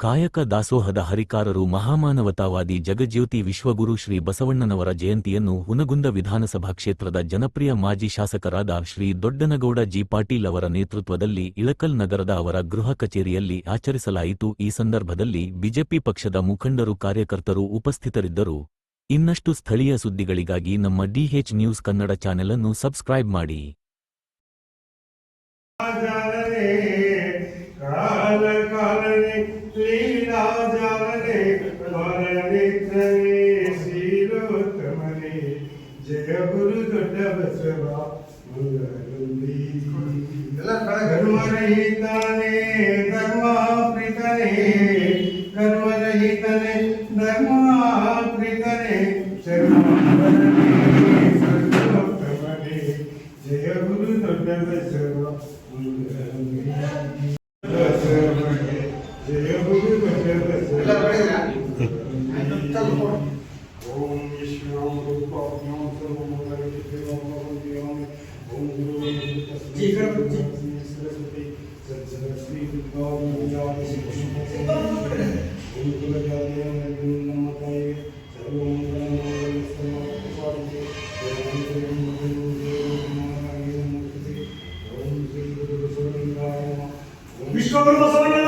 ಕಾಯಕ ದಾಸೋಹದ ಹರಿಕಾರರು ಮಹಾಮಾನವತಾವಾದಿ ಜಗಜ್ಯೋತಿ ವಿಶ್ವಗುರು ಶ್ರೀ ಬಸವಣ್ಣನವರ ಜಯಂತಿಯನ್ನು ಹುನಗುಂದ ವಿಧಾನಸಭಾ ಕ್ಷೇತ್ರದ ಜನಪ್ರಿಯ ಮಾಜಿ ಶಾಸಕರಾದ ಶ್ರೀ ದೊಡ್ಡನಗೌಡ ಜಿ ಪಾಟೀಲ್ ಅವರ ನೇತೃತ್ವದಲ್ಲಿ ಇಳಕಲ್ ನಗರದ ಅವರ ಗೃಹ ಕಚೇರಿಯಲ್ಲಿ ಆಚರಿಸಲಾಯಿತು. ಈ ಸಂದರ್ಭದಲ್ಲಿ ಬಿಜೆಪಿ ಪಕ್ಷದ ಮುಖಂಡರು ಕಾರ್ಯಕರ್ತರು ಉಪಸ್ಥಿತರಿದ್ದರು. ಇನ್ನಷ್ಟು ಸ್ಥಳೀಯ ಸುದ್ದಿಗಳಿಗಾಗಿ ನಮ್ಮ ಡಿಎಚ್ ನ್ಯೂಸ್ ಕನ್ನಡ ಚಾನೆಲ್ ಅನ್ನು ಸಬ್ಸ್ಕ್ರೈಬ್ ಮಾಡಿ. ಜಯ ಗುರು ದೊಡ್ಡ ಬಸವ ಧರ್ಮರಹಿತನೇ ಧರ್ಮಾಪ್ರಿತನೇ ಕರ್ಮರಹಿತನೇ ಧರ್ಮಾಪ್ರಿತನೇ ಶರಣೇ ಸರ್ವೋತ್ತಮನೇ ಜಯ ಗುರು ದೊಡ್ಡ ಬಸವ ಜಯ ಗುರು ದೊಡ್ಡ ಬಸವ. ಓಂ ವಿಶ್ವಂ ರೂಪಂ सरस्वती सरस्वती विश्वगुरु बसवण्ण